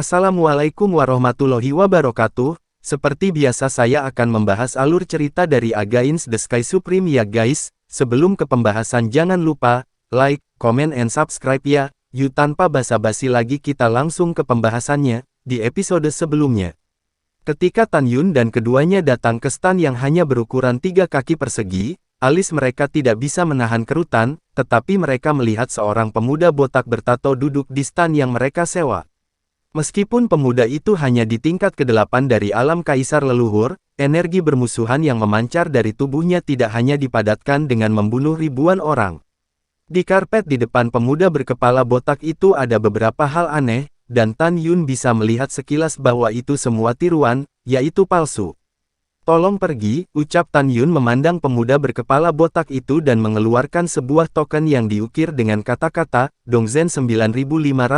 Assalamualaikum warahmatullahi wabarakatuh. Seperti biasa saya akan membahas alur cerita dari Against the Sky Supreme ya guys. Sebelum ke pembahasan jangan lupa, like, comment and subscribe ya. Yuk tanpa basa-basi lagi kita langsung ke pembahasannya, di episode sebelumnya. Ketika Tan Yun dan keduanya datang ke stan yang hanya berukuran 3 kaki persegi, alis mereka tidak bisa menahan kerutan, tetapi mereka melihat seorang pemuda botak bertato duduk di stan yang mereka sewa. Meskipun pemuda itu hanya di tingkat ke-8 dari alam kaisar leluhur, energi bermusuhan yang memancar dari tubuhnya tidak hanya dipadatkan dengan membunuh ribuan orang. Di karpet di depan pemuda berkepala botak itu ada beberapa hal aneh, dan Tan Yun bisa melihat sekilas bahwa itu semua tiruan, yaitu palsu. Tolong pergi, ucap Tan Yun memandang pemuda berkepala botak itu dan mengeluarkan sebuah token yang diukir dengan kata-kata, Dongzhen 9527.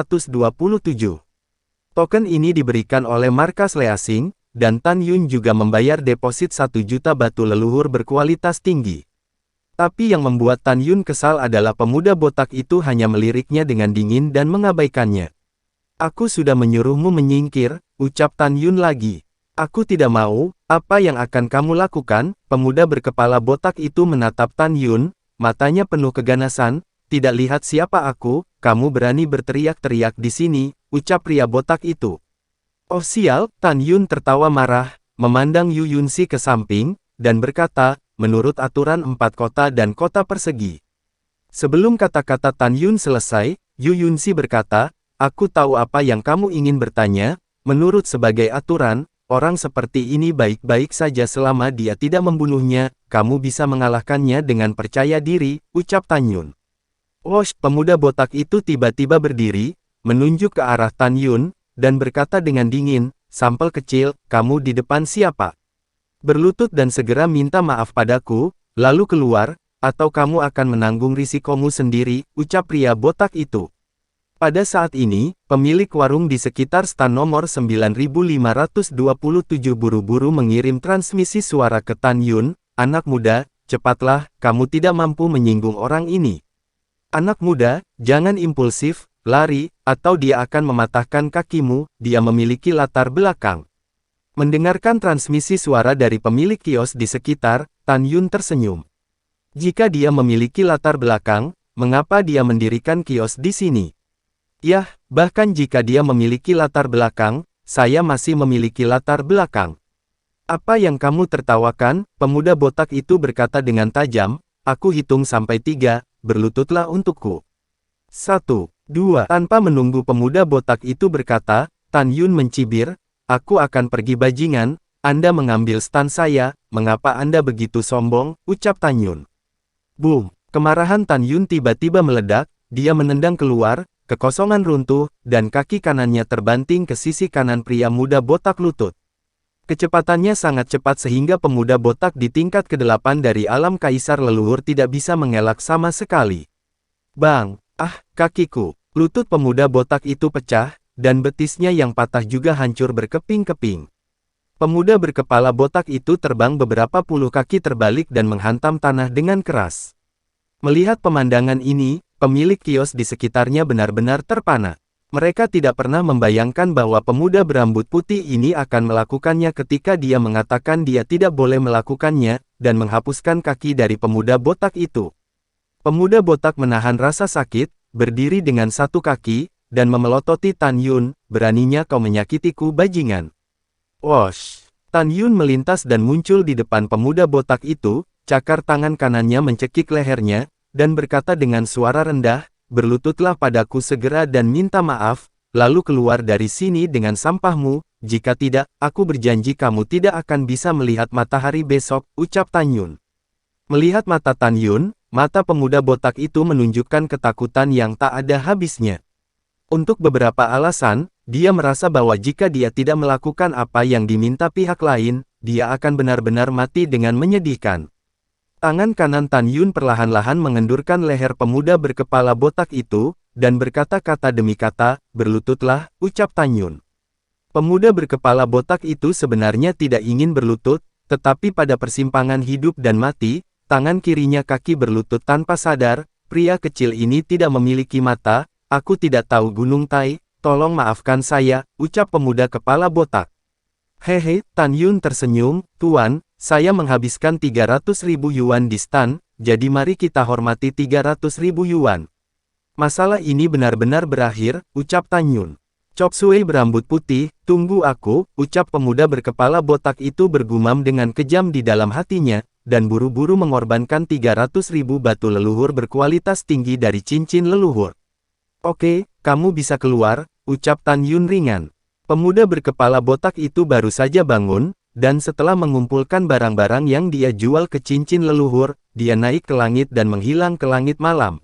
Token ini diberikan oleh markas Leasing, dan Tan Yun juga membayar deposit 1 juta batu leluhur berkualitas tinggi. Tapi yang membuat Tan Yun kesal adalah pemuda botak itu hanya meliriknya dengan dingin dan mengabaikannya. Aku sudah menyuruhmu menyingkir, ucap Tan Yun lagi. Aku tidak mau, apa yang akan kamu lakukan? Pemuda berkepala botak itu menatap Tan Yun, matanya penuh keganasan. Tidak lihat siapa aku, kamu berani berteriak-teriak di sini, ucap pria botak itu. Oh sial, Tan Yun tertawa marah, memandang Yu Yunxi ke samping, dan berkata, menurut aturan 4 kota dan kota persegi. Sebelum kata-kata Tan Yun selesai, Yu Yunxi berkata, aku tahu apa yang kamu ingin bertanya, menurut sebagai aturan, orang seperti ini baik-baik saja selama dia tidak membunuhnya, kamu bisa mengalahkannya dengan percaya diri, ucap Tan Yun. Wosh, pemuda botak itu tiba-tiba berdiri, menunjuk ke arah Tan Yun, dan berkata dengan dingin, sampel kecil, kamu di depan siapa? Berlutut dan segera minta maaf padaku, lalu keluar, atau kamu akan menanggung risikomu sendiri, ucap pria botak itu. Pada saat ini, pemilik warung di sekitar stan nomor 9527 buru-buru mengirim transmisi suara ke Tan Yun, anak muda, cepatlah, kamu tidak mampu menyinggung orang ini. Anak muda, jangan impulsif, lari, atau dia akan mematahkan kakimu, dia memiliki latar belakang. Mendengarkan transmisi suara dari pemilik kios di sekitar, Tan Yun tersenyum. Jika dia memiliki latar belakang, mengapa dia mendirikan kios di sini? Yah, bahkan jika dia memiliki latar belakang, saya masih memiliki latar belakang. Apa yang kamu tertawakan? Pemuda botak itu berkata dengan tajam, aku hitung sampai 3. Berlututlah untukku. 1, 2. Tanpa menunggu pemuda botak itu berkata, Tan Yun mencibir, aku akan pergi bajingan, Anda mengambil stan saya, mengapa Anda begitu sombong, ucap Tan Yun. Boom! Kemarahan Tan Yun tiba-tiba meledak, dia menendang keluar, kekosongan runtuh, dan kaki kanannya terbanting ke sisi kanan pria muda botak lutut. Kecepatannya sangat cepat sehingga pemuda botak di tingkat ke-8 dari alam kaisar leluhur tidak bisa mengelak sama sekali. Bang! Ah, kakiku! Lutut pemuda botak itu pecah, dan betisnya yang patah juga hancur berkeping-keping. Pemuda berkepala botak itu terbang beberapa puluh kaki terbalik dan menghantam tanah dengan keras. Melihat pemandangan ini, pemilik kios di sekitarnya benar-benar terpana. Mereka tidak pernah membayangkan bahwa pemuda berambut putih ini akan melakukannya ketika dia mengatakan dia tidak boleh melakukannya, dan menghapuskan kaki dari pemuda botak itu. Pemuda botak menahan rasa sakit, berdiri dengan satu kaki, dan memelototi Tan Yun, beraninya kau menyakitiku bajingan. Wosh! Tan Yun melintas dan muncul di depan pemuda botak itu, cakar tangan kanannya mencekik lehernya, dan berkata dengan suara rendah, berlututlah padaku segera dan minta maaf, lalu keluar dari sini dengan sampahmu, jika tidak, aku berjanji kamu tidak akan bisa melihat matahari besok, ucap Tan Yun. Melihat mata Tan Yun, mata pemuda botak itu menunjukkan ketakutan yang tak ada habisnya. Untuk beberapa alasan, dia merasa bahwa jika dia tidak melakukan apa yang diminta pihak lain, dia akan benar-benar mati dengan menyedihkan. Tangan kanan Tan Yun perlahan-lahan mengendurkan leher pemuda berkepala botak itu, dan berkata kata demi kata, berlututlah, ucap Tan Yun. Pemuda berkepala botak itu sebenarnya tidak ingin berlutut, tetapi pada persimpangan hidup dan mati, tangan kirinya kaki berlutut tanpa sadar, pria kecil ini tidak memiliki mata, aku tidak tahu Gunung Tai, tolong maafkan saya, ucap pemuda kepala botak. Hehe, Tan Yun tersenyum, Tuan, saya menghabiskan 300.000 yuan di stan, jadi mari kita hormati 300.000 yuan. Masalah ini benar-benar berakhir, ucap Tan Yun. Chop Suey berambut putih, tunggu aku, ucap pemuda berkepala botak itu bergumam dengan kejam di dalam hatinya, dan buru-buru mengorbankan 300.000 batu leluhur berkualitas tinggi dari cincin leluhur. Oke, kamu bisa keluar, ucap Tan Yun ringan. Pemuda berkepala botak itu baru saja bangun, dan setelah mengumpulkan barang-barang yang dia jual ke cincin leluhur, dia naik ke langit dan menghilang ke langit malam.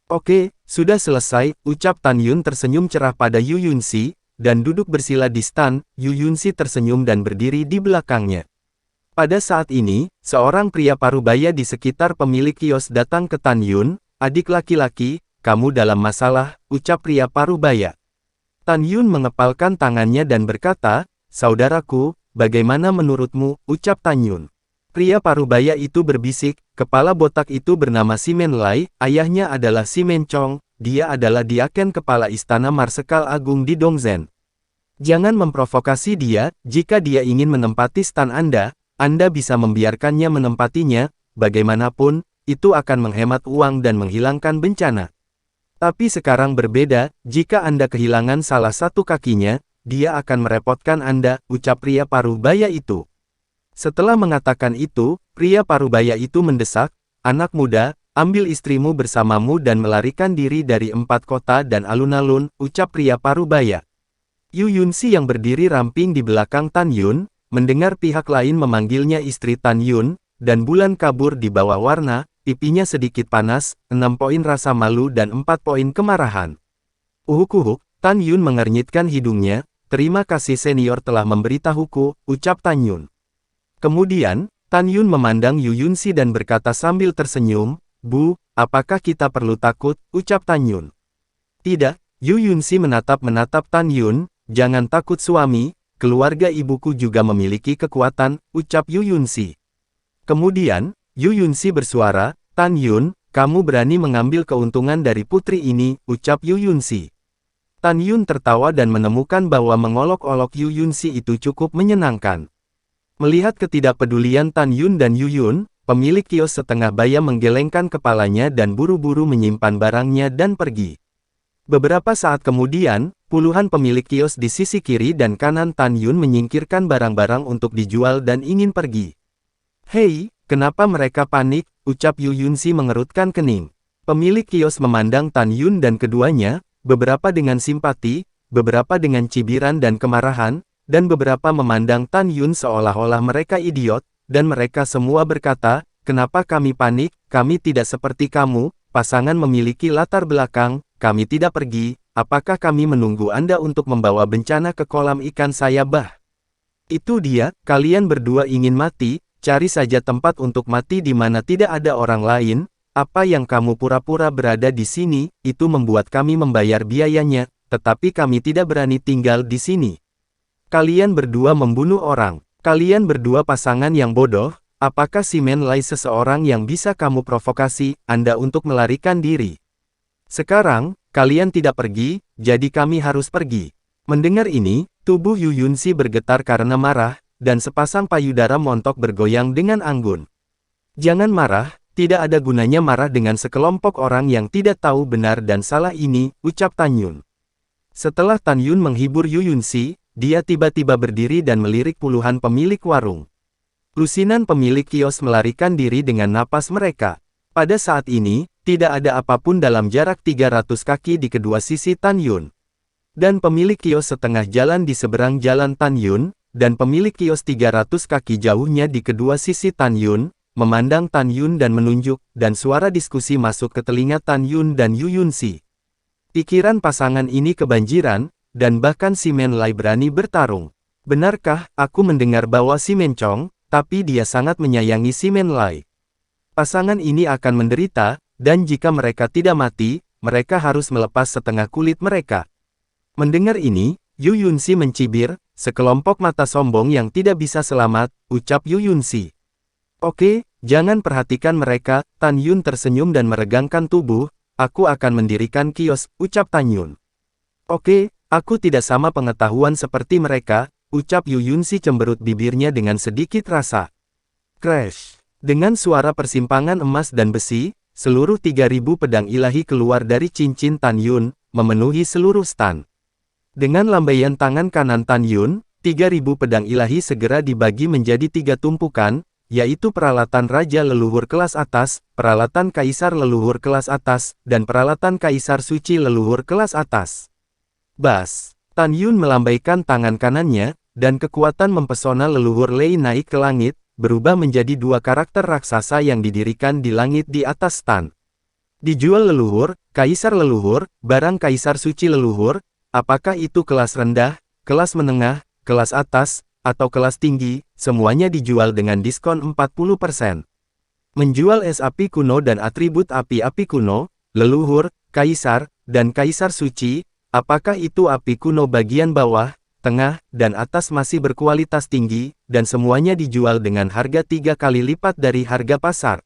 Oke, sudah selesai, ucap Tan Yun tersenyum cerah pada Yu Yunxi, dan duduk bersila di stan. Yu Yunxi tersenyum dan berdiri di belakangnya. Pada saat ini, seorang pria parubaya di sekitar pemilik kios datang ke Tan Yun, adik laki-laki, kamu dalam masalah, ucap pria parubaya. Tan Yun mengepalkan tangannya dan berkata, saudaraku, bagaimana menurutmu, ucap Tan Yun. Pria parubaya itu berbisik, kepala botak itu bernama Simen Lai, ayahnya adalah Simen Chong, dia adalah diaken kepala istana Marsekal Agung di Dongzhen. Jangan memprovokasi dia, jika dia ingin menempati stan Anda bisa membiarkannya menempatinya, bagaimanapun, itu akan menghemat uang dan menghilangkan bencana. Tapi sekarang berbeda, jika Anda kehilangan salah satu kakinya, dia akan merepotkan Anda, ucap pria parubaya itu. Setelah mengatakan itu, pria parubaya itu mendesak, anak muda, ambil istrimu bersamamu dan melarikan diri dari 4 kota dan alun-alun, ucap pria parubaya. Yu Yunxi yang berdiri ramping di belakang Tan Yun, mendengar pihak lain memanggilnya istri Tan Yun, dan bulan kabur di bawah warna, pipinya sedikit panas, 6 poin rasa malu dan 4 poin kemarahan. Uhuk-uhuk, Tan Yun mengernyitkan hidungnya, terima kasih senior telah memberitahuku, ucap Tan Yun. Kemudian, Tan Yun memandang Yu Yunxi dan berkata sambil tersenyum, Bu, apakah kita perlu takut, ucap Tan Yun. Tidak, Yu Yunxi menatap-menatap Tan Yun, jangan takut suami, keluarga ibuku juga memiliki kekuatan, ucap Yu Yunxi. Kemudian, Yu Yunxi bersuara, Tan Yun, kamu berani mengambil keuntungan dari putri ini, ucap Yu Yunxi. Tan Yun tertawa dan menemukan bahwa mengolok-olok Yu Yunxi itu cukup menyenangkan. Melihat ketidakpedulian Tan Yun dan Yu Yun, pemilik kios setengah baya menggelengkan kepalanya dan buru-buru menyimpan barangnya dan pergi. Beberapa saat kemudian, puluhan pemilik kios di sisi kiri dan kanan Tan Yun menyingkirkan barang-barang untuk dijual dan ingin pergi. Hei, kenapa mereka panik, ucap Yu Yunxi mengerutkan kening. Pemilik kios memandang Tan Yun dan keduanya, beberapa dengan simpati, beberapa dengan cibiran dan kemarahan, dan beberapa memandang Tan Yun seolah-olah mereka idiot, dan mereka semua berkata, kenapa kami panik, kami tidak seperti kamu, pasangan memiliki latar belakang, kami tidak pergi, apakah kami menunggu Anda untuk membawa bencana ke kolam ikan saya bah? Itu dia, kalian berdua ingin mati, cari saja tempat untuk mati di mana tidak ada orang lain, apa yang kamu pura-pura berada di sini, itu membuat kami membayar biayanya, tetapi kami tidak berani tinggal di sini. Kalian berdua membunuh orang. Kalian berdua pasangan yang bodoh. Apakah Simen Lai seseorang yang bisa kamu provokasi Anda untuk melarikan diri? Sekarang, kalian tidak pergi, jadi kami harus pergi. Mendengar ini, tubuh Yu Yunxi bergetar karena marah, dan sepasang payudara montok bergoyang dengan anggun. Jangan marah, tidak ada gunanya marah dengan sekelompok orang yang tidak tahu benar dan salah ini, ucap Tan Yun. Setelah Tan Yun menghibur Yu Yunxi, dia tiba-tiba berdiri dan melirik puluhan pemilik warung. Lusinan pemilik kios melarikan diri dengan napas mereka. Pada saat ini, tidak ada apapun dalam jarak 300 kaki di kedua sisi Tan Yun. Dan pemilik kios setengah jalan di seberang jalan Tan Yun, dan pemilik kios 300 kaki jauhnya di kedua sisi Tan Yun, memandang Tan Yun dan menunjuk, dan suara diskusi masuk ke telinga Tan Yun dan Yu Yunxi. Pikiran pasangan ini kebanjiran, dan bahkan Simen Lai berani bertarung. Benarkah, aku mendengar bahwa Simen Chong, tapi dia sangat menyayangi Simen Lai. Pasangan ini akan menderita, dan jika mereka tidak mati, mereka harus melepas setengah kulit mereka. Mendengar ini, Yu Yunxi mencibir, sekelompok mata sombong yang tidak bisa selamat, ucap Yu Yunxi. Oke, jangan perhatikan mereka, Tan Yun tersenyum dan meregangkan tubuh, aku akan mendirikan kios, ucap Tan Yun. Oke, Aku tidak sama pengetahuan seperti mereka, ucap Yu Yunxi cemberut bibirnya dengan sedikit rasa. Crash! Dengan suara persimpangan emas dan besi, seluruh 3.000 pedang ilahi keluar dari cincin Tan Yun, memenuhi seluruh stan. Dengan lambaian tangan kanan Tan Yun, 3.000 pedang ilahi segera dibagi menjadi 3 tumpukan, yaitu peralatan Raja Leluhur kelas atas, peralatan Kaisar Leluhur kelas atas, dan peralatan Kaisar Suci Leluhur kelas atas. Bas! Tan Yun melambaikan tangan kanannya, dan kekuatan mempesona leluhur Lei naik ke langit, berubah menjadi 2 karakter raksasa yang didirikan di langit di atas stan. Dijual leluhur, Kaisar Leluhur, barang Kaisar Suci Leluhur, apakah itu kelas rendah, kelas menengah, kelas atas, atau kelas tinggi, semuanya dijual dengan diskon 40%. Menjual es api kuno dan atribut api-api kuno, leluhur, kaisar, dan kaisar suci, apakah itu api kuno bagian bawah, tengah, dan atas masih berkualitas tinggi, dan semuanya dijual dengan harga 3 kali lipat dari harga pasar.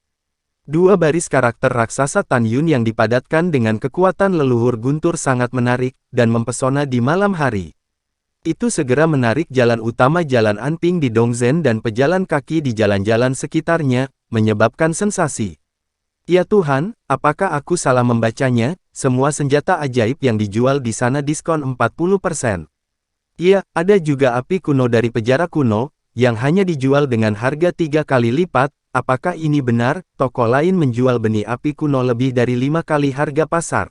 2 baris karakter raksasa Tan Yun yang dipadatkan dengan kekuatan leluhur guntur sangat menarik, dan mempesona di malam hari. Itu segera menarik jalan utama Jalan Anping di Dongzhen dan pejalan kaki di jalan-jalan sekitarnya, menyebabkan sensasi. Ya Tuhan, apakah aku salah membacanya? Semua senjata ajaib yang dijual di sana diskon 40%. Iya, ada juga api kuno dari penjara kuno, yang hanya dijual dengan harga 3 kali lipat. Apakah ini benar? Toko lain menjual benih api kuno lebih dari 5 kali harga pasar.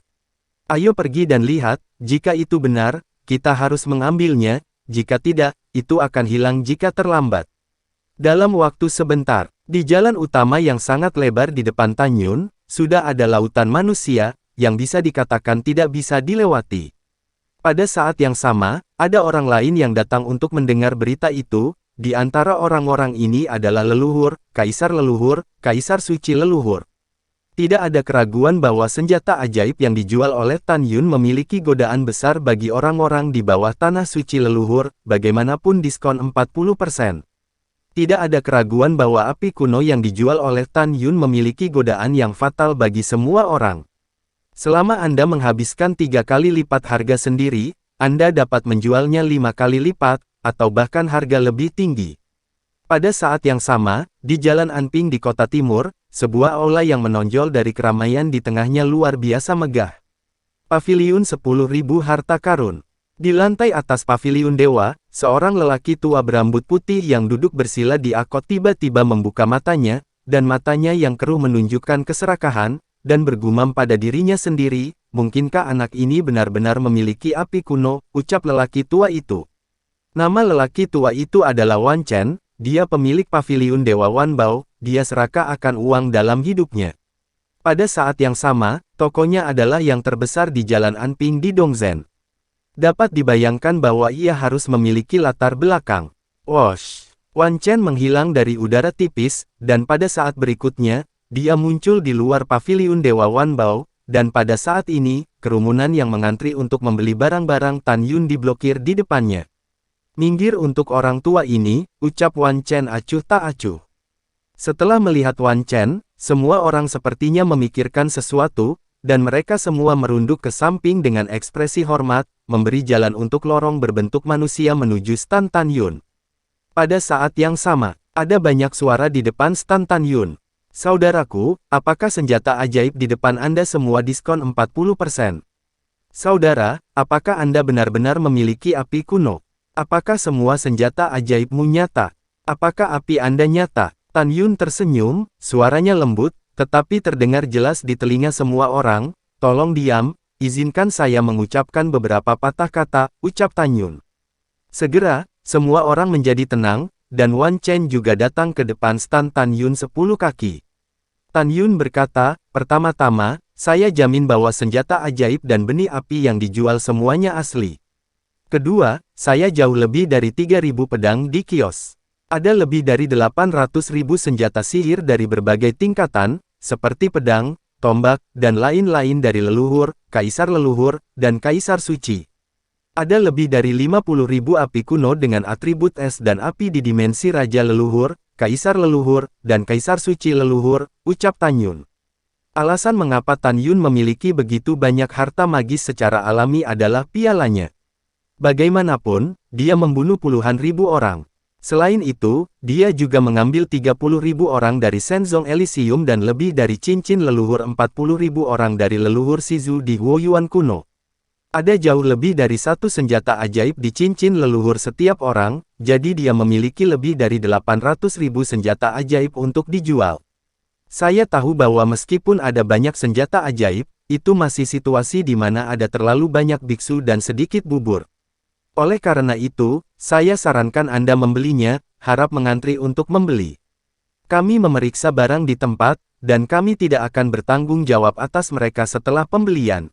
Ayo pergi dan lihat, jika itu benar, kita harus mengambilnya, jika tidak, itu akan hilang jika terlambat. Dalam waktu sebentar, di jalan utama yang sangat lebar di depan Tan Yun, sudah ada lautan manusia, yang bisa dikatakan tidak bisa dilewati. Pada saat yang sama, ada orang lain yang datang untuk mendengar berita itu. Di antara orang-orang ini adalah leluhur, kaisar suci leluhur. Tidak ada keraguan bahwa senjata ajaib yang dijual oleh Tan Yun memiliki godaan besar bagi orang-orang di bawah tanah suci leluhur, bagaimanapun diskon 40%. Tidak ada keraguan bahwa api kuno yang dijual oleh Tan Yun memiliki godaan yang fatal bagi semua orang. Selama Anda menghabiskan 3 kali lipat harga sendiri, Anda dapat menjualnya 5 kali lipat, atau bahkan harga lebih tinggi. Pada saat yang sama, di Jalan Anping di Kota Timur, sebuah aula yang menonjol dari keramaian di tengahnya luar biasa megah. Paviliun 10.000 harta karun. Di lantai atas paviliun dewa, seorang lelaki tua berambut putih yang duduk bersila di akot tiba-tiba membuka matanya, dan matanya yang keruh menunjukkan keserakahan, dan bergumam pada dirinya sendiri, mungkinkah anak ini benar-benar memiliki api kuno, ucap lelaki tua itu. Nama lelaki tua itu adalah Wan Chen, dia pemilik paviliun Dewa Wanbao, dia serakah akan uang dalam hidupnya. Pada saat yang sama, tokonya adalah yang terbesar di Jalan Anping di Dongzhen. Dapat dibayangkan bahwa ia harus memiliki latar belakang. Wosh! Wan Chen menghilang dari udara tipis, dan pada saat berikutnya, dia muncul di luar paviliun Dewa Wanbao, dan pada saat ini, kerumunan yang mengantri untuk membeli barang-barang Tan Yun diblokir di depannya. Minggir untuk orang tua ini, ucap Wan Chen acuh tak acuh. Setelah melihat Wan Chen, semua orang sepertinya memikirkan sesuatu, dan mereka semua merunduk ke samping dengan ekspresi hormat, memberi jalan untuk lorong berbentuk manusia menuju stan Tan Yun. Pada saat yang sama, ada banyak suara di depan stan Tan Yun. Saudaraku, apakah senjata ajaib di depan Anda semua diskon 40%? Saudara, apakah Anda benar-benar memiliki api kuno? Apakah semua senjata ajaibmu nyata? Apakah api Anda nyata? Tan Yun tersenyum, suaranya lembut, tetapi terdengar jelas di telinga semua orang. Tolong diam, izinkan saya mengucapkan beberapa patah kata, ucap Tan Yun. Segera, semua orang menjadi tenang, dan Wan Chen juga datang ke depan stan Tan Yun 10 kaki. Tan Yun berkata, pertama-tama, saya jamin bahwa senjata ajaib dan benih api yang dijual semuanya asli. Kedua, saya jauh lebih dari 3.000 pedang di kios. Ada lebih dari 800.000 senjata sihir dari berbagai tingkatan, seperti pedang, tombak, dan lain-lain dari leluhur, leluhur, dan kaisar suci. Ada lebih dari 50.000 api kuno dengan atribut es dan api di dimensi raja leluhur, kaisar leluhur, dan kaisar suci leluhur, ucap Tan Yun. Alasan mengapa Tan Yun memiliki begitu banyak harta magis secara alami adalah pialanya. Bagaimanapun, dia membunuh puluhan ribu orang. Selain itu, dia juga mengambil 30.000 orang dari Shenzong Elysium dan lebih dari cincin leluhur 40.000 orang dari leluhur Shizu di Huoyuan kuno. Ada jauh lebih dari satu senjata ajaib di cincin leluhur setiap orang, jadi dia memiliki lebih dari 800.000 senjata ajaib untuk dijual. Saya tahu bahwa meskipun ada banyak senjata ajaib, itu masih situasi di mana ada terlalu banyak biksu dan sedikit bubur. Oleh karena itu, saya sarankan Anda membelinya, harap mengantri untuk membeli. Kami memeriksa barang di tempat, dan kami tidak akan bertanggung jawab atas mereka setelah pembelian.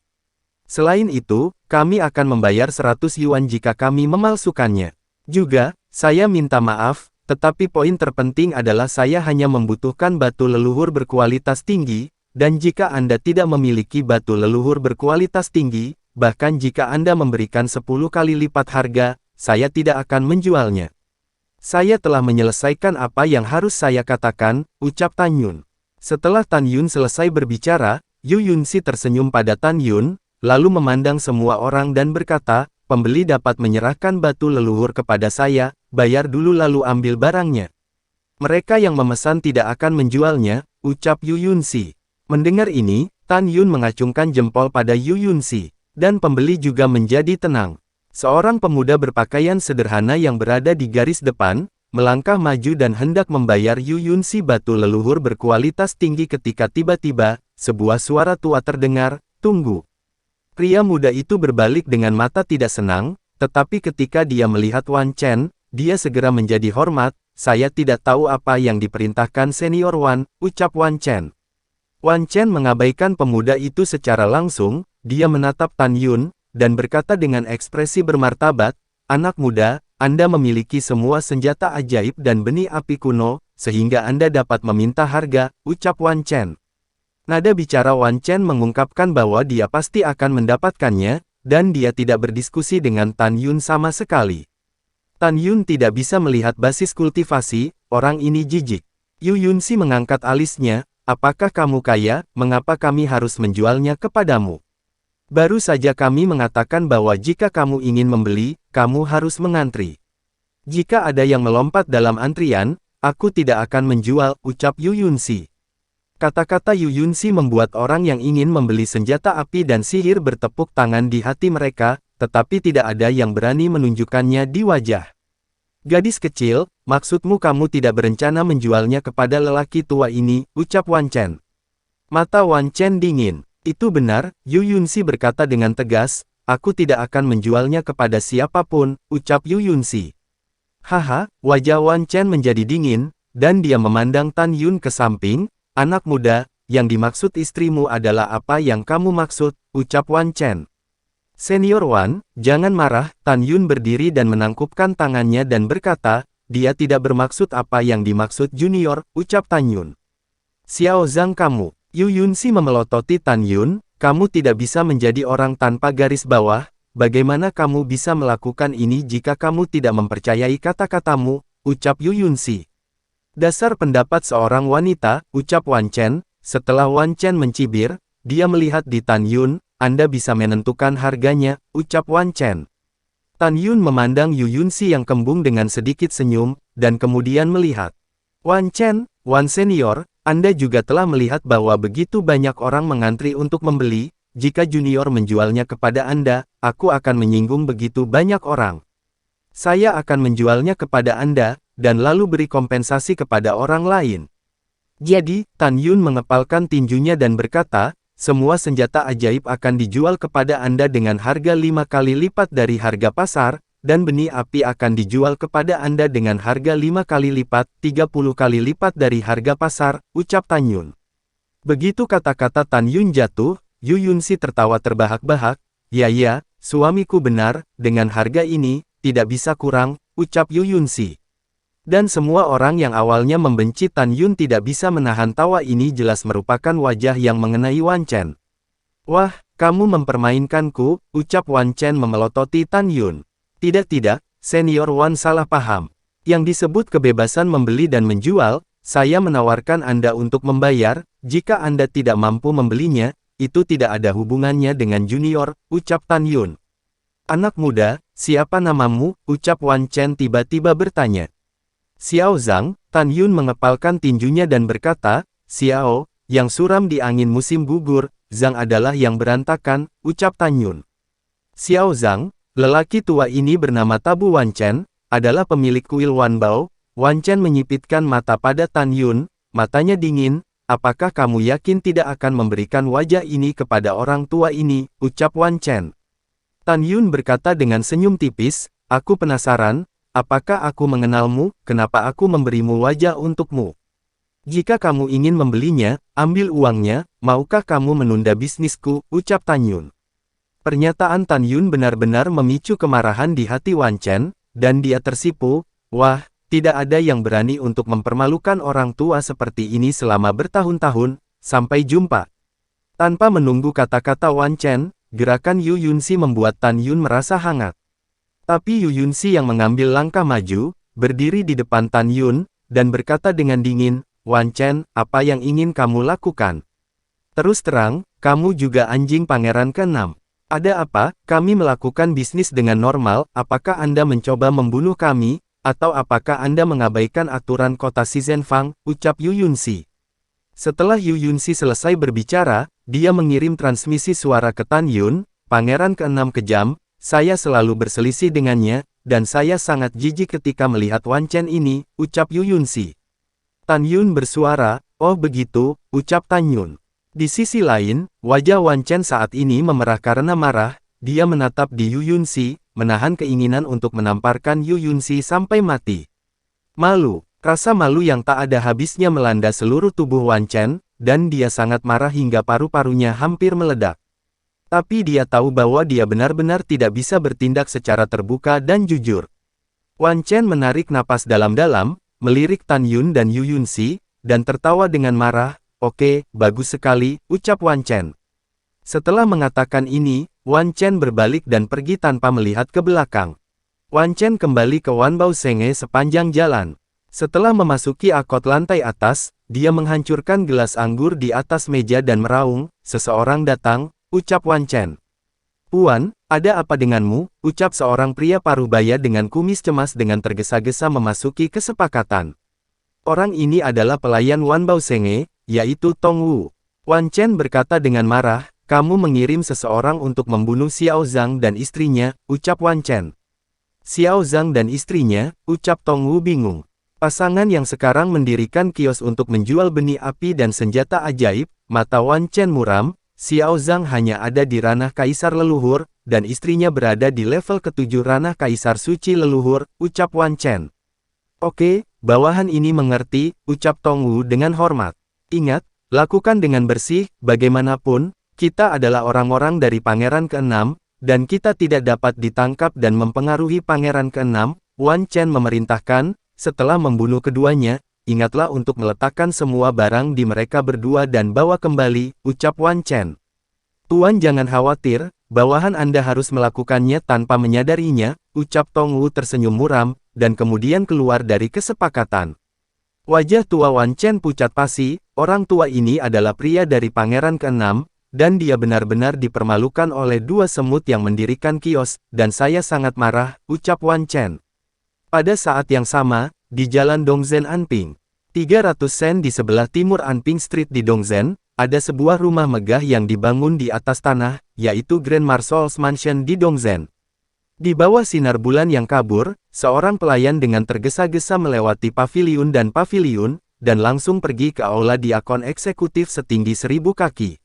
Selain itu, kami akan membayar 100 yuan jika kami memalsukannya. Juga, saya minta maaf, tetapi poin terpenting adalah saya hanya membutuhkan batu leluhur berkualitas tinggi, dan jika Anda tidak memiliki batu leluhur berkualitas tinggi, bahkan jika Anda memberikan 10 kali lipat harga, saya tidak akan menjualnya. Saya telah menyelesaikan apa yang harus saya katakan, ucap Tan Yun. Setelah Tan Yun selesai berbicara, Yu Yunxi tersenyum pada Tan Yun, lalu memandang semua orang dan berkata, pembeli dapat menyerahkan batu leluhur kepada saya, bayar dulu lalu ambil barangnya. Mereka yang memesan tidak akan menjualnya, ucap Yu Yunxi. Mendengar ini, Tan Yun mengacungkan jempol pada Yu Yunxi. Dan pembeli juga menjadi tenang. Seorang pemuda berpakaian sederhana yang berada di garis depan, melangkah maju dan hendak membayar Yu Yunxi batu leluhur berkualitas tinggi ketika tiba-tiba, sebuah suara tua terdengar, tunggu. Pria muda itu berbalik dengan mata tidak senang, tetapi ketika dia melihat Wan Chen, dia segera menjadi hormat, saya tidak tahu apa yang diperintahkan Senior Wan, ucap Wan Chen. Wan Chen mengabaikan pemuda itu secara langsung, dia menatap Tan Yun, dan berkata dengan ekspresi bermartabat, anak muda, Anda memiliki semua senjata ajaib dan benih api kuno, sehingga Anda dapat meminta harga, ucap Wan Chen. Nada bicara Wan Chen mengungkapkan bahwa dia pasti akan mendapatkannya, dan dia tidak berdiskusi dengan Tan Yun sama sekali. Tan Yun tidak bisa melihat basis kultivasi, orang ini jijik. Yu Yunxi mengangkat alisnya, apakah kamu kaya, mengapa kami harus menjualnya kepadamu? Baru saja kami mengatakan bahwa jika kamu ingin membeli, kamu harus mengantri. Jika ada yang melompat dalam antrian, aku tidak akan menjual, ucap Yu Yunxi. Kata-kata Yu Yunxi membuat orang yang ingin membeli senjata api dan sihir bertepuk tangan di hati mereka, tetapi tidak ada yang berani menunjukkannya di wajah. Gadis kecil, maksudmu kamu tidak berencana menjualnya kepada lelaki tua ini, ucap Wan Chen. Mata Wan Chen dingin. Itu benar, Yu Yunxi berkata dengan tegas, aku tidak akan menjualnya kepada siapapun, ucap Yu Yunxi. Haha, wajah Wan Chen menjadi dingin, dan dia memandang Tan Yun ke samping, anak muda, yang dimaksud istrimu adalah apa yang kamu maksud, ucap Wan Chen. Senior Wan, jangan marah, Tan Yun berdiri dan menangkupkan tangannya dan berkata, dia tidak bermaksud apa yang dimaksud junior, ucap Tan Yun. Xiao Zhang kamu. Yu Yunxi memelototi Tan Yun, kamu tidak bisa menjadi orang tanpa garis bawah, bagaimana kamu bisa melakukan ini jika kamu tidak mempercayai kata-katamu, ucap Yu Yunxi. Dasar pendapat seorang wanita, ucap Wan Chen, setelah Wan Chen mencibir, dia melihat di Tan Yun, Anda bisa menentukan harganya, ucap Wan Chen. Tan Yun memandang Yu Yunxi yang kembung dengan sedikit senyum, dan kemudian melihat. Wan Chen, Wan Senior, Anda juga telah melihat bahwa begitu banyak orang mengantri untuk membeli, jika junior menjualnya kepada Anda, aku akan menyinggung begitu banyak orang. Saya akan menjualnya kepada Anda, dan lalu beri kompensasi kepada orang lain. Jadi, Tan Yun mengepalkan tinjunya dan berkata, semua senjata ajaib akan dijual kepada Anda dengan harga 5 kali lipat dari harga pasar, dan benih api akan dijual kepada Anda dengan harga 5 kali lipat, 30 kali lipat dari harga pasar, ucap Tan Yun. Begitu kata-kata Tan Yun jatuh, Yu Yunxi tertawa terbahak-bahak, ya, suamiku benar, dengan harga ini, tidak bisa kurang, ucap Yu Yunxi. Dan semua orang yang awalnya membenci Tan Yun tidak bisa menahan tawa ini jelas merupakan wajah yang mengenai Wan Chen. Wah, kamu mempermainkanku, ucap Wan Chen memelototi Tan Yun. Tidak, Senior Wan salah paham. Yang disebut kebebasan membeli dan menjual, saya menawarkan Anda untuk membayar, jika Anda tidak mampu membelinya, itu tidak ada hubungannya dengan junior, ucap Tan Yun. Anak muda, siapa namamu? Ucap Wan Chen tiba-tiba bertanya. Xiao Zhang, Tan Yun mengepalkan tinjunya dan berkata, Xiao, yang suram di angin musim gugur, Zhang adalah yang berantakan, ucap Tan Yun. Xiao Zhang, lelaki tua ini bernama Tabu Wan Chen, adalah pemilik kuil Wan Bao. Wan Chen menyipitkan mata pada Tan Yun, matanya dingin, apakah kamu yakin tidak akan memberikan wajah ini kepada orang tua ini, ucap Wan Chen. Tan Yun berkata dengan senyum tipis, aku penasaran, apakah aku mengenalmu, kenapa aku memberimu wajah untukmu? Jika kamu ingin membelinya, ambil uangnya, maukah kamu menunda bisnisku, ucap Tan Yun. Pernyataan Tan Yun benar-benar memicu kemarahan di hati Wan Chen, dan dia tersipu, wah, tidak ada yang berani untuk mempermalukan orang tua seperti ini selama bertahun-tahun, sampai jumpa. Tanpa menunggu kata-kata Wan Chen, gerakan Yu Yunxi membuat Tan Yun merasa hangat. Tapi Yu Yunxi yang mengambil langkah maju, berdiri di depan Tan Yun, dan berkata dengan dingin, Wan Chen, apa yang ingin kamu lakukan? Terus terang, kamu juga anjing pangeran ke-6. Ada apa? Kami melakukan bisnis dengan normal, apakah Anda mencoba membunuh kami? Atau apakah Anda mengabaikan aturan kota Shizhenfang, ucap Yu Yunxi. Setelah Yu Yunxi selesai berbicara, dia mengirim transmisi suara ke Tan Yun, Pangeran ke-6 kejam, saya selalu berselisih dengannya, dan saya sangat jijik ketika melihat Wan Chen ini, ucap Yu Yunxi. Tan Yun bersuara, oh begitu, ucap Tan Yun. Di sisi lain, wajah Wan Chen saat ini memerah karena marah, dia menatap di Yu Yunxi, menahan keinginan untuk menamparkan Yu Yunxi sampai mati. Malu, rasa malu yang tak ada habisnya melanda seluruh tubuh Wan Chen, dan dia sangat marah hingga paru-parunya hampir meledak. Tapi dia tahu bahwa dia benar-benar tidak bisa bertindak secara terbuka dan jujur. Wan Chen menarik napas dalam-dalam, melirik Tan Yun dan Yu Yunxi, dan tertawa dengan marah, oke, bagus sekali, ucap Wan Chen. Setelah mengatakan ini, Wan Chen berbalik dan pergi tanpa melihat ke belakang. Wan Chen kembali ke Wan Bao Senge sepanjang jalan. Setelah memasuki akot lantai atas, dia menghancurkan gelas anggur di atas meja dan meraung, seseorang datang, ucap Wan Chen. Puan, ada apa denganmu, ucap seorang pria parubaya dengan kumis cemas dengan tergesa-gesa memasuki kesepakatan. Orang ini adalah pelayan Wan Bao Senge, yaitu Tong Wu. Wan Chen berkata dengan marah, kamu mengirim seseorang untuk membunuh Xiao Zhang dan istrinya, ucap Wan Chen. Xiao Zhang dan istrinya, ucap Tong Wu bingung. Pasangan yang sekarang mendirikan kios untuk menjual benih api dan senjata ajaib, mata Wan Chen muram, Xiao Zhang hanya ada di ranah Kaisar Leluhur, dan istrinya berada di level ke-7 ranah Kaisar Suci Leluhur, ucap Wan Chen. Oke, bawahan ini mengerti, ucap Tong Wu dengan hormat. Ingat, lakukan dengan bersih, bagaimanapun, kita adalah orang-orang dari Pangeran ke-6, dan kita tidak dapat ditangkap dan mempengaruhi Pangeran ke-6, Wan Chen memerintahkan, setelah membunuh keduanya, ingatlah untuk meletakkan semua barang di mereka berdua dan bawa kembali, ucap Wan Chen. Tuan jangan khawatir, bawahan Anda harus melakukannya tanpa menyadarinya, ucap Tong Wu tersenyum muram, dan kemudian keluar dari kesepakatan. Wajah tua Wan Chen pucat pasi, orang tua ini adalah pria dari Pangeran ke-6, dan dia benar-benar dipermalukan oleh dua semut yang mendirikan kios, dan saya sangat marah, ucap Wan Chen. Pada saat yang sama, di jalan Dongzhen Anping, 300 sen di sebelah timur Anping Street di Dongzhen, ada sebuah rumah megah yang dibangun di atas tanah, yaitu Grand Marshal's Mansion di Dongzhen. Di bawah sinar bulan yang kabur, seorang pelayan dengan tergesa-gesa melewati paviliun, dan langsung pergi ke aula diakon eksekutif setinggi 1000 kaki.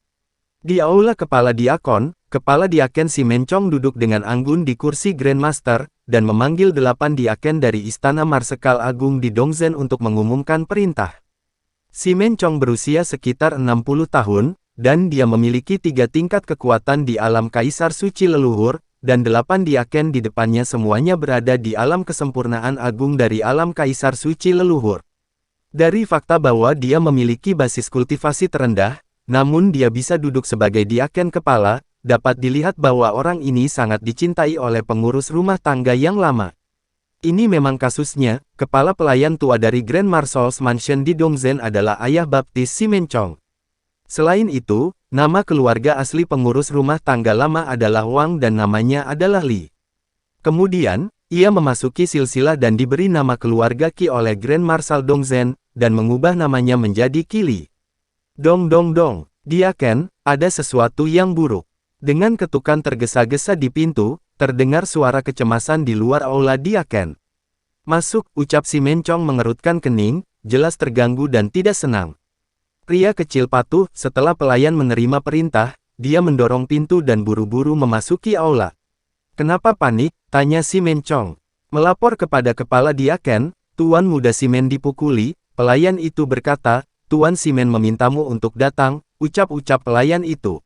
Di aula kepala diaken Si Mencong duduk dengan anggun di kursi Grand Master, dan memanggil 8 diaken dari Istana Marsekal Agung di Dongzhen untuk mengumumkan perintah. Si Mencong berusia sekitar 60 tahun, dan dia memiliki 3 tingkat kekuatan di alam Kaisar Suci Leluhur, dan 8 diaken di depannya semuanya berada di alam kesempurnaan agung dari alam Kaisar Suci Leluhur. Dari fakta bahwa dia memiliki basis kultivasi terendah, namun dia bisa duduk sebagai diaken kepala, dapat dilihat bahwa orang ini sangat dicintai oleh pengurus rumah tangga yang lama. Ini memang kasusnya, kepala pelayan tua dari Grand Marshal's Mansion di Dongzhen adalah ayah baptis Si Mencong. Selain itu, nama keluarga asli pengurus rumah tangga lama adalah Wang dan namanya adalah Li. Kemudian, ia memasuki silsilah dan diberi nama keluarga Qi oleh Grand Marshal Dongzhen, dan mengubah namanya menjadi Qi Li. Dong dong dong, Dia Ken, ada sesuatu yang buruk. Dengan ketukan tergesa-gesa di pintu, terdengar suara kecemasan di luar aula Dia Ken. Masuk, ucap si Mencong mengerutkan kening, jelas terganggu dan tidak senang. Pria kecil patuh, setelah pelayan menerima perintah, dia mendorong pintu dan buru-buru memasuki aula. Kenapa panik? Tanya si Mencong. Melapor kepada kepala Dia Ken, Tuan Muda Simen dipukuli, pelayan itu berkata, Tuan Simen memintamu untuk datang, ucap-ucap pelayan itu.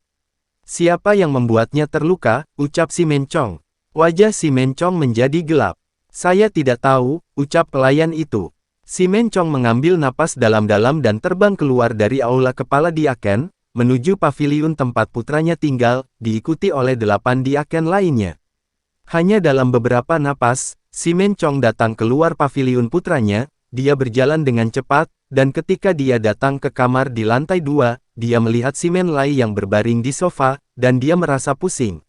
Siapa yang membuatnya terluka? Ucap si Mencong. Wajah si Mencong menjadi gelap. Saya tidak tahu, ucap pelayan itu. Si Mencong mengambil napas dalam-dalam dan terbang keluar dari aula kepala Dia Ken, menuju paviliun tempat putranya tinggal, diikuti oleh 8 Dia Ken lainnya. Hanya dalam beberapa napas, si Mencong datang keluar paviliun putranya, dia berjalan dengan cepat, dan ketika dia datang ke kamar di lantai 2, dia melihat si Menlai yang berbaring di sofa, dan dia merasa pusing.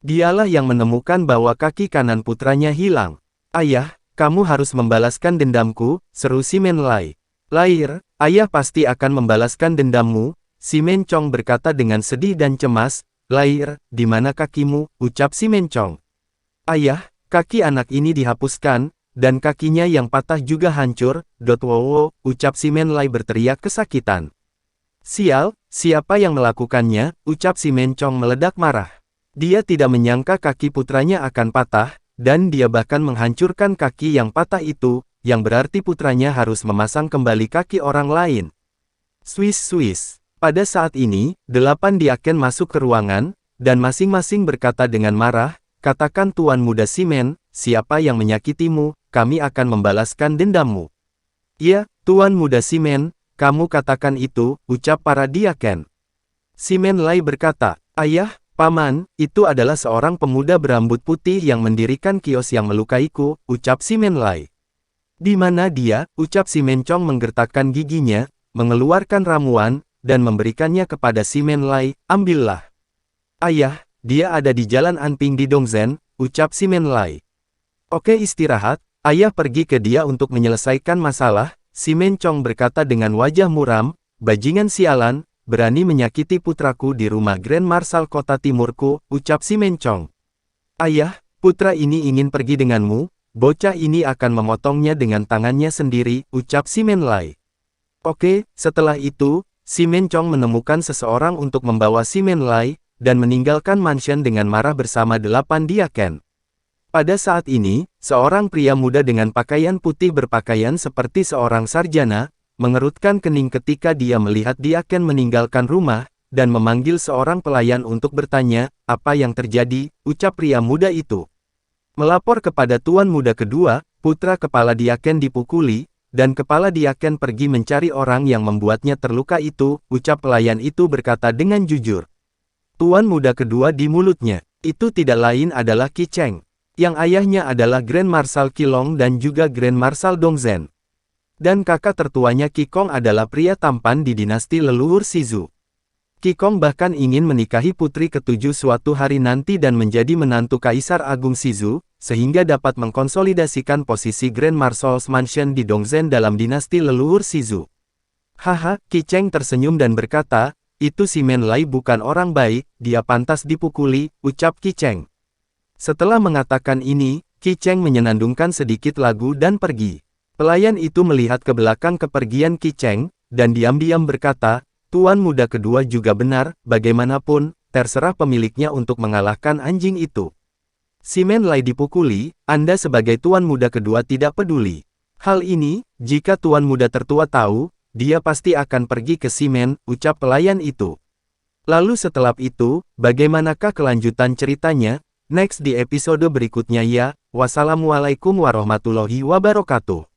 Dialah yang menemukan bahwa kaki kanan putranya hilang. Ayah, kamu harus membalaskan dendamku, seru si Menlai. Lair, ayah pasti akan membalaskan dendammu, si Mencong berkata dengan sedih dan cemas. Lair, di mana kakimu, ucap si Mencong. Ayah, kaki anak ini dihapuskan, dan kakinya yang patah juga hancur, Wow, ucap si Menlai berteriak kesakitan. Sial, siapa yang melakukannya, ucap si Mencong meledak marah. Dia tidak menyangka kaki putranya akan patah, dan dia bahkan menghancurkan kaki yang patah itu, yang berarti putranya harus memasang kembali kaki orang lain. Swiss. Pada saat ini, 8 Dia Ken masuk ke ruangan, dan masing-masing berkata dengan marah, katakan Tuan Muda Simen, siapa yang menyakitimu, kami akan membalaskan dendammu. Ya, Tuan Muda Simen, kamu katakan itu, ucap para Dia Ken. Si Menlai berkata, ayah, Paman, itu adalah seorang pemuda berambut putih yang mendirikan kios yang melukaiku, ucap si Menlai. Di mana dia, ucap si Mencong menggertakkan giginya, mengeluarkan ramuan, dan memberikannya kepada si Menlai, ambillah. Ayah, dia ada di Jalan Anping di Dongzhen, ucap si Menlai. Oke istirahat, ayah pergi ke dia untuk menyelesaikan masalah, si Mencong berkata dengan wajah muram, bajingan sialan, berani menyakiti putraku di rumah Grand Marshal kota timurku, ucap si Mencong. Ayah, putra ini ingin pergi denganmu, bocah ini akan memotongnya dengan tangannya sendiri, ucap si Menlai. Oke, setelah itu, si Mencong menemukan seseorang untuk membawa si Menlai, dan meninggalkan mansion dengan marah bersama 8 Dia Ken. Pada saat ini, seorang pria muda dengan pakaian putih berpakaian seperti seorang sarjana, mengerutkan kening ketika dia melihat Dia Ken meninggalkan rumah, dan memanggil seorang pelayan untuk bertanya, apa yang terjadi, ucap pria muda itu. Melapor kepada Tuan Muda kedua, putra kepala Dia Ken dipukuli, dan kepala Dia Ken pergi mencari orang yang membuatnya terluka itu, ucap pelayan itu berkata dengan jujur. Tuan Muda kedua di mulutnya, itu tidak lain adalah Qi Cheng, yang ayahnya adalah Grand Marshal Qi Long dan juga Grand Marshal Dongzhen. Dan kakak tertuanya Qi Kong adalah pria tampan di dinasti leluhur Shizu. Qi Kong bahkan ingin menikahi putri ketujuh suatu hari nanti dan menjadi menantu Kaisar Agung Shizu, sehingga dapat mengkonsolidasikan posisi Grand Marshal's Mansion di Dongzhen dalam dinasti leluhur Shizu. Haha, Qi Cheng tersenyum dan berkata, itu si Menlai bukan orang baik, dia pantas dipukuli, ucap Qi Cheng. Setelah mengatakan ini, Qi Cheng menyenandungkan sedikit lagu dan pergi. Pelayan itu melihat ke belakang kepergian Qi Cheng, dan diam-diam berkata, Tuan Muda kedua juga benar, bagaimanapun, terserah pemiliknya untuk mengalahkan anjing itu. Si Menlai dipukuli, Anda sebagai Tuan Muda kedua tidak peduli. Hal ini, jika Tuan Muda tertua tahu, dia pasti akan pergi ke si Men, ucap pelayan itu. Lalu setelah itu, bagaimanakah kelanjutan ceritanya? Next di episode berikutnya ya, wassalamualaikum warahmatullahi wabarakatuh.